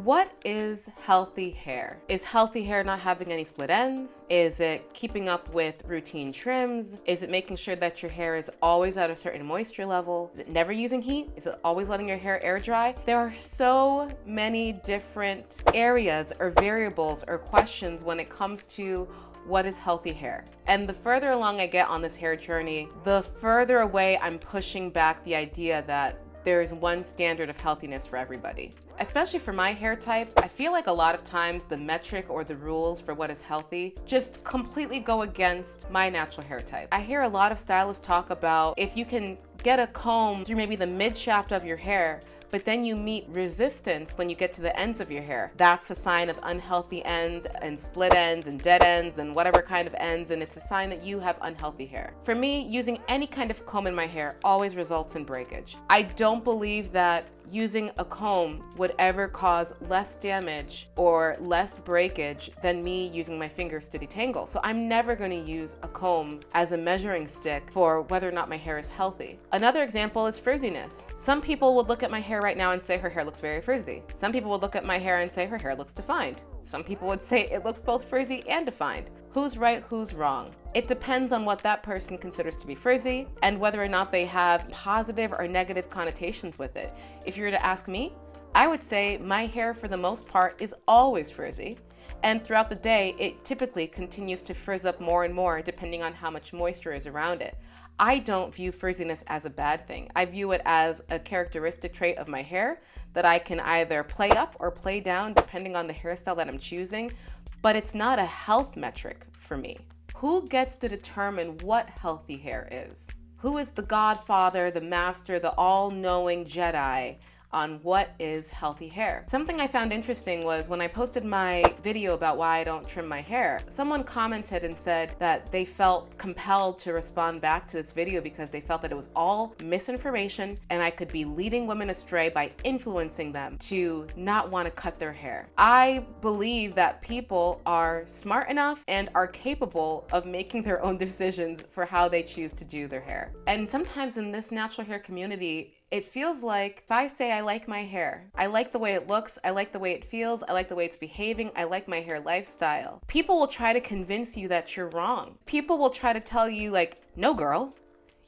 What is healthy hair? Is healthy hair not having any split ends? Is it keeping up with routine trims? Is it making sure that your hair is always at a certain moisture level? Is it never using heat? Is it always letting your hair air dry? There are so many different areas or variables or questions when it comes to what is healthy hair. And the further along I get on this hair journey, the further away I'm pushing back the idea that there is one standard of healthiness for everybody. Especially for my hair type, I feel like a lot of times the metric or the rules for what is healthy just completely go against my natural hair type. I hear a lot of stylists talk about if you can get a comb through maybe the mid shaft of your hair, but then you meet resistance when you get to the ends of your hair. That's a sign of unhealthy ends and split ends and dead ends and whatever kind of ends, and it's a sign that you have unhealthy hair. For me, using any kind of comb in my hair always results in breakage. I don't believe that using a comb would ever cause less damage or less breakage than me using my fingers to detangle. So I'm never going to use a comb as a measuring stick for whether or not my hair is healthy. Another example is frizziness. Some people would look at my hair right now and say her hair looks very frizzy. Some people would look at my hair and say her hair looks defined. Some people would say it looks both frizzy and defined. Who's right, who's wrong? It depends on what that person considers to be frizzy and whether or not they have positive or negative connotations with it. If you were to ask me, I would say my hair for the most part is always frizzy. And throughout the day, it typically continues to frizz up more and more depending on how much moisture is around it. I don't view frizziness as a bad thing. I view it as a characteristic trait of my hair that I can either play up or play down depending on the hairstyle that I'm choosing, but it's not a health metric for me. Who gets to determine what healthy hair is? Who is the godfather, the master, the all-knowing Jedi on what is healthy hair? Something I found interesting was when I posted my video about why I don't trim my hair, someone commented and said that they felt compelled to respond back to this video because they felt that it was all misinformation and I could be leading women astray by influencing them to not want to cut their hair. I believe that people are smart enough and are capable of making their own decisions for how they choose to do their hair. And sometimes in this natural hair community, it feels like if I say I like my hair, I like the way it looks, I like the way it feels, I like the way it's behaving, I like my hair lifestyle, people will try to convince you that you're wrong. People will try to tell you like, no girl,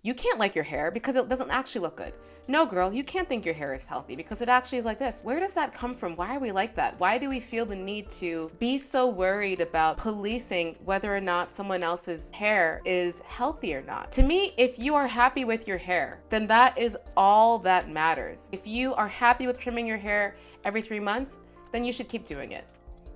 you can't like your hair because it doesn't actually look good. No girl, you can't think your hair is healthy because it actually is like this. Where does that come from? Why are we like that? Why do we feel the need to be so worried about policing whether or not someone else's hair is healthy or not? To me, if you are happy with your hair, then that is all that matters. If you are happy with trimming your hair every 3 months, then you should keep doing it.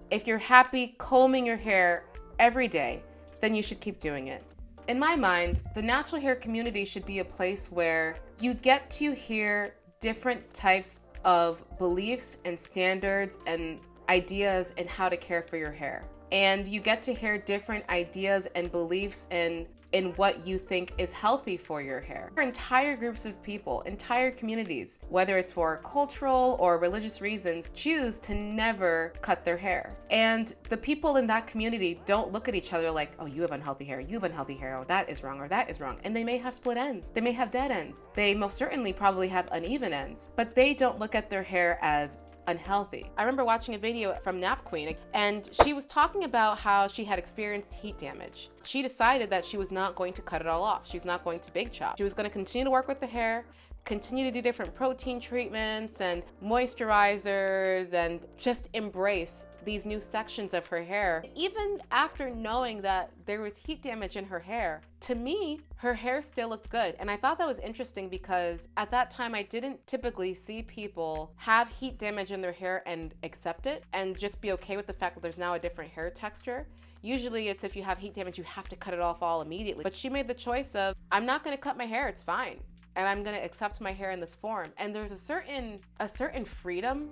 If you're happy combing your hair every day, then you should keep doing it. In my mind, the natural hair community should be a place where you get to hear different types of beliefs and standards and ideas in how to care for your hair. And you get to hear different ideas and beliefs in what you think is healthy for your hair. Entire groups of people, entire communities, whether it's for cultural or religious reasons, choose to never cut their hair. And the people in that community don't look at each other like, oh, you have unhealthy hair, you have unhealthy hair, oh, that is wrong, or that is wrong. And they may have split ends. They may have dead ends. They most certainly probably have uneven ends, but they don't look at their hair as unhealthy. I remember watching a video from Nap Queen, and she was talking about how she had experienced heat damage. She decided that she was not going to cut it all off. She was not going to big chop. She was going to continue to work with the hair, continue to do different protein treatments and moisturizers and just embrace these new sections of her hair. Even after knowing that there was heat damage in her hair, to me, her hair still looked good. And I thought that was interesting because at that time, I didn't typically see people have heat damage in their hair and accept it and just be okay with the fact that there's now a different hair texture. Usually it's if you have heat damage, you have to cut it off all immediately. But she made the choice of, I'm not gonna cut my hair, it's fine. And I'm gonna accept my hair in this form. And there's a certain freedom,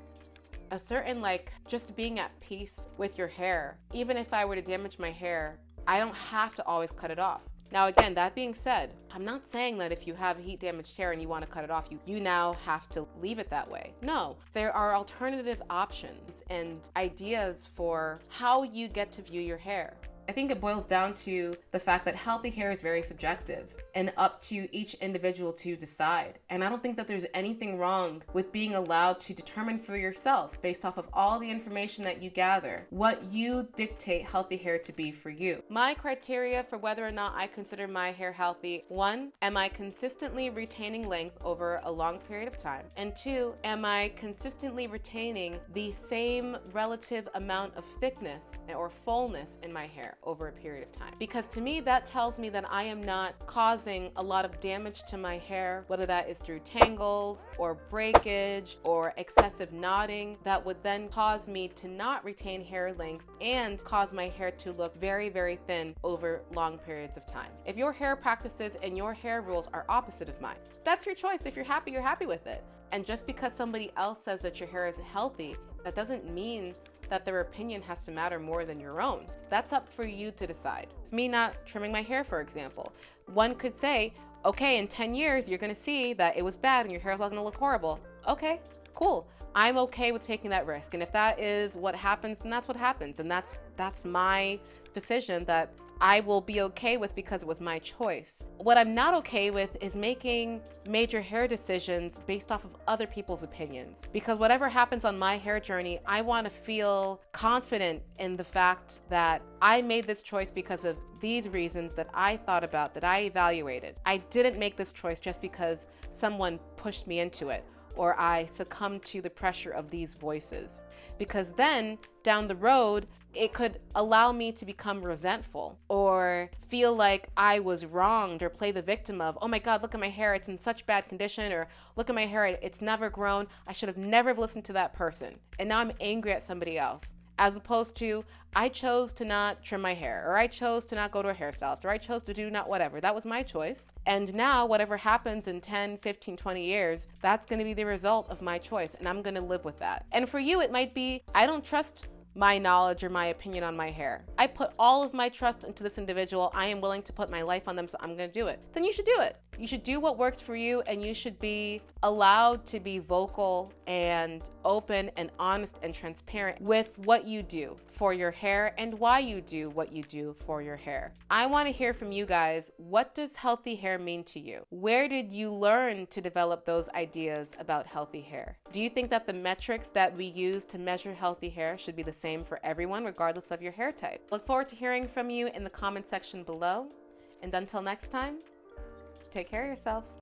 a certain like just being at peace with your hair. Even if I were to damage my hair, I don't have to always cut it off. Now again, that being said, I'm not saying that if you have heat damaged hair and you want to cut it off, you now have to leave it that way. No, there are alternative options and ideas for how you get to view your hair. I think it boils down to the fact that healthy hair is very subjective and up to each individual to decide. And I don't think that there's anything wrong with being allowed to determine for yourself, based off of all the information that you gather, what you dictate healthy hair to be for you. My criteria for whether or not I consider my hair healthy: 1, am I consistently retaining length over a long period of time? And 2, am I consistently retaining the same relative amount of thickness or fullness in my hair over a period of time? Because to me, that tells me that I am not causing a lot of damage to my hair, whether that is through tangles or breakage or excessive knotting, that would then cause me to not retain hair length and cause my hair to look very, very thin over long periods of time. If your hair practices and your hair rules are opposite of mine, that's your choice. If you're happy with it. And just because somebody else says that your hair is healthy, that doesn't mean that their opinion has to matter more than your own. That's up for you to decide. Me not trimming my hair, for example, one could say, okay, in 10 years, you're gonna see that it was bad and your hair's all gonna look horrible. Okay, cool. I'm okay with taking that risk. And if that is what happens, then that's what happens. And that's my decision that I will be okay with because it was my choice. What I'm not okay with is making major hair decisions based off of other people's opinions. Because whatever happens on my hair journey, I want to feel confident in the fact that I made this choice because of these reasons that I thought about, that I evaluated. I didn't make this choice just because someone pushed me into it, or I succumbed to the pressure of these voices. Because then, down the road, it could allow me to become resentful or feel like I was wronged or play the victim of, oh my God, look at my hair, it's in such bad condition, or look at my hair, it's never grown. I should have never listened to that person. And now I'm angry at somebody else. As opposed to, I chose to not trim my hair, or I chose to not go to a hairstylist, or I chose to do not whatever. That was my choice. And now whatever happens in 10, 15, 20 years, that's gonna be the result of my choice, and I'm gonna live with that. And for you, it might be, I don't trust my knowledge or my opinion on my hair. I put all of my trust into this individual. I am willing to put my life on them, so I'm gonna do it. Then you should do it. You should do what works for you, and you should be allowed to be vocal and open and honest and transparent with what you do for your hair and why you do what you do for your hair. I wanna hear from you guys. What does healthy hair mean to you? Where did you learn to develop those ideas about healthy hair? Do you think that the metrics that we use to measure healthy hair should be the same for everyone, regardless of your hair type? Look forward to hearing from you in the comment section below. And until next time, take care of yourself.